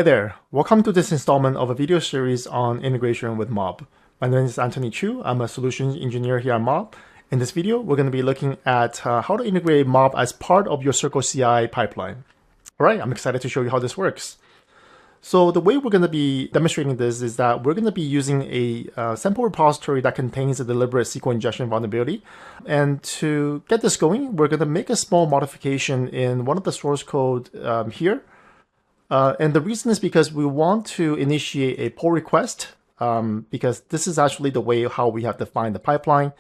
Hey there, welcome to this installment of a video series on integration with Mobb. My name is Antony Chiu. I'm a solutions engineer here at Mobb. In this video, we're going to be looking at how to integrate Mobb as part of your CircleCI pipeline. All right, I'm excited to show you how this works. So the way we're going to be demonstrating this is that we're going to be using a sample repository that contains a deliberate SQL injection vulnerability. And to get this going, we're going to make a small modification in one of the source code here. And the reason is because we want to initiate a pull request because this is actually the way how we have defined the pipeline.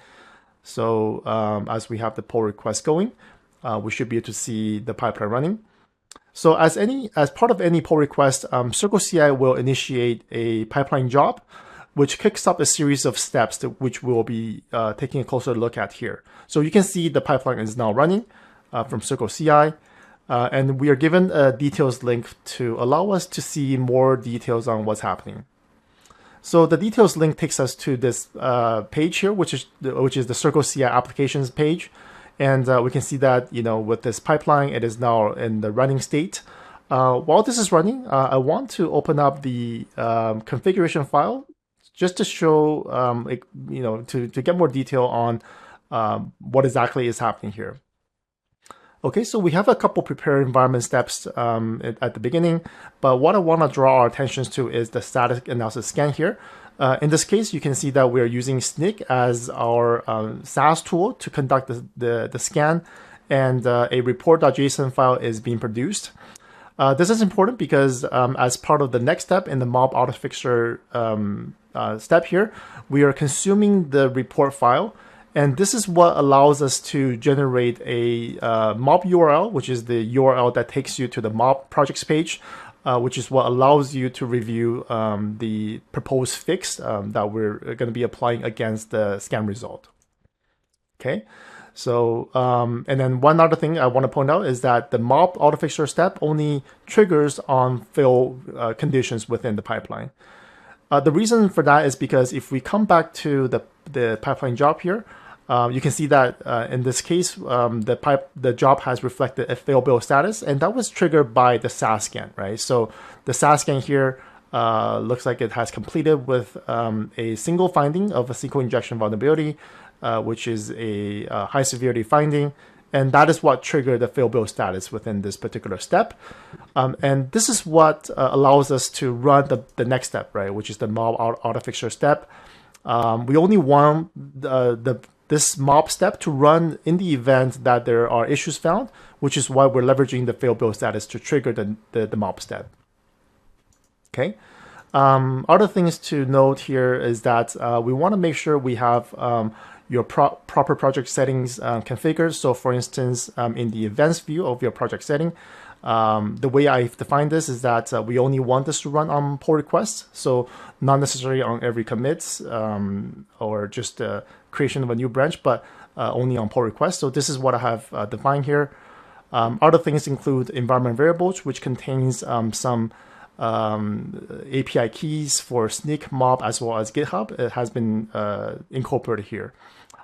So as we have the pull request going, we should be able to see the pipeline running. So as part of any pull request, CircleCI will initiate a pipeline job, which kicks up a series of steps which we'll be taking a closer look at here. So you can see the pipeline is now running from CircleCI. And we are given a details link to allow us to see more details on what's happening. So the details link takes us to this page here, which is the CircleCI applications page. And we can see that, with this pipeline, it is now in the running state. While this is running, I want to open up the configuration file just to show, to get more detail on what exactly is happening here. Okay, so we have a couple prepare environment steps at the beginning, but what I want to draw our attention to is the static analysis scan here. In this case, you can see that we're using Snyk as our SAS tool to conduct the scan, and a report.json file is being produced. This is important because as part of the next step in the Mobb autofixer step here, we are consuming the report file. And this is what allows us to generate a Mobb URL, which is the URL that takes you to the Mobb projects page, which is what allows you to review the proposed fix that we're going to be applying against the scan result. Okay, so and then one other thing I want to point out is that the Mobb autofixer step only triggers on fail conditions within the pipeline. The reason for that is because if we come back to the pipeline job here, you can see that in this case, the job has reflected a fail build status, and that was triggered by the SAS scan, right? So the SAS scan here looks like it has completed with a single finding of a SQL injection vulnerability, which is a high severity finding. And that is what triggered the fail build status within this particular step. And this is what allows us to run the next step, right? Which is the Mobb autofixer step. We only want this Mobb step to run in the event that there are issues found, which is why we're leveraging the fail build status to trigger the Mobb step. Okay. Other things to note here is that we want to make sure we have your proper project settings configured. So for instance, in the events view of your project setting, the way I've defined this is that we only want this to run on pull requests. So not necessarily on every commits or just creation of a new branch, but only on pull requests. So this is what I have defined here. Other things include environment variables, which contains some API keys for Snyk, Mobb, as well as GitHub. It has been incorporated here.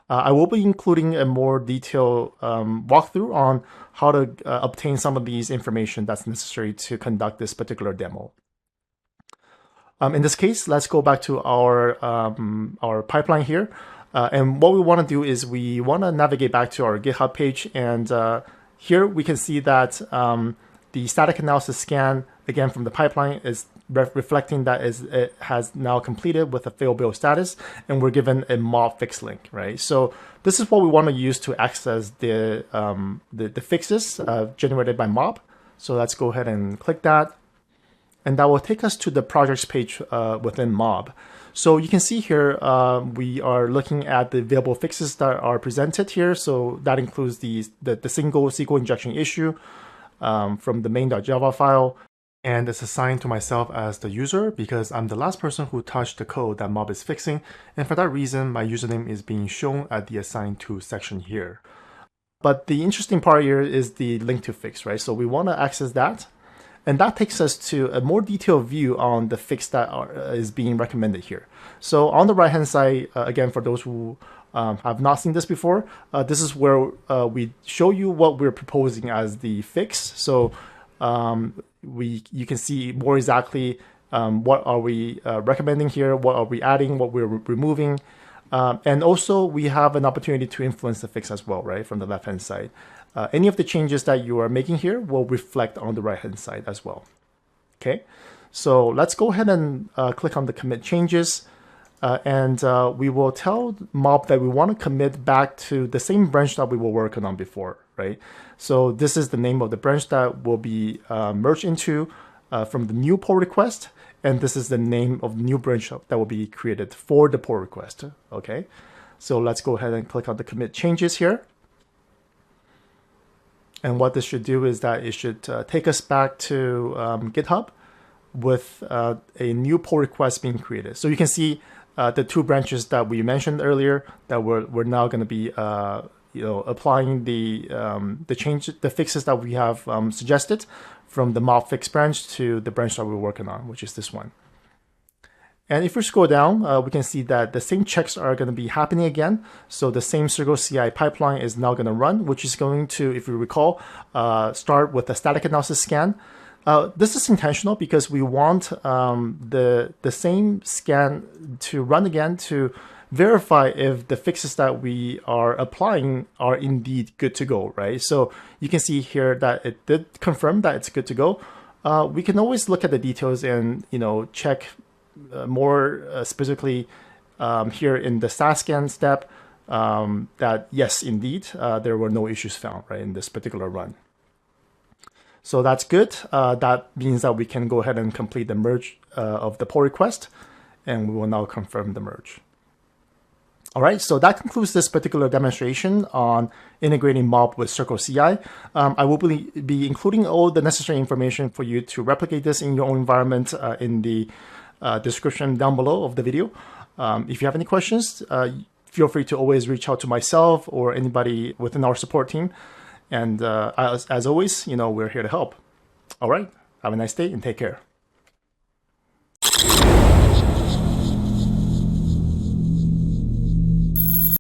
I will be including a more detailed walkthrough on how to obtain some of these information that's necessary to conduct this particular demo. In this case, let's go back to our pipeline here. And what we want to do is we want to navigate back to our GitHub page. And here we can see that the static analysis scan, again, from the pipeline is reflecting that it has now completed with a fail build status, and we're given a Mobb fix link, right? So this is what we want to use to access the fixes generated by Mobb. So let's go ahead and click that, and that will take us to the projects page within Mobb. So you can see here we are looking at the available fixes that are presented here. So that includes the single SQL injection issue from the main.java file. And it's assigned to myself as the user because I'm the last person who touched the code that Mobb is fixing. And for that reason, my username is being shown at the assigned to section here. But the interesting part here is the link to fix, right? So we want to access that. And that takes us to a more detailed view on the fix that is being recommended here. So on the right-hand side, again, for those who have not seen this before, this is where we show you what we're proposing as the fix. So you can see more exactly what are we recommending here, what are we adding, what we're removing. And also we have an opportunity to influence the fix as well, right, from the left-hand side. Any of the changes that you are making here will reflect on the right-hand side as well. Okay, so let's go ahead and click on the commit changes. And we will tell Mobb that we want to commit back to the same branch that we were working on before, right? So this is the name of the branch that will be merged into from the new pull request. And this is the name of the new branch that will be created for the pull request, okay? So let's go ahead and click on the commit changes here. And what this should do is that it should take us back to GitHub with a new pull request being created. So you can see the two branches that we mentioned earlier that we're now going to be applying the fixes that we have suggested from the mob fix branch to the branch that we're working on, which is this one. And if we scroll down, we can see that the same checks are going to be happening again. So the same CircleCI pipeline is now going to run, which is going to, if you recall, start with a static analysis scan. This is intentional because we want the same scan to run again to verify if the fixes that we are applying are indeed good to go, right? So you can see here that it did confirm that it's good to go. We can always look at the details and check more specifically here in the stat scan step that yes, indeed, there were no issues found, right, in this particular run. So that's good. That means that we can go ahead and complete the merge of the pull request, and we will now confirm the merge. All right, so that concludes this particular demonstration on integrating Mobb with CircleCI. I will be including all the necessary information for you to replicate this in your own environment in the description down below of the video. If you have any questions, feel free to always reach out to myself or anybody within our support team. And as always, we're here to help. All right, have a nice day and take care.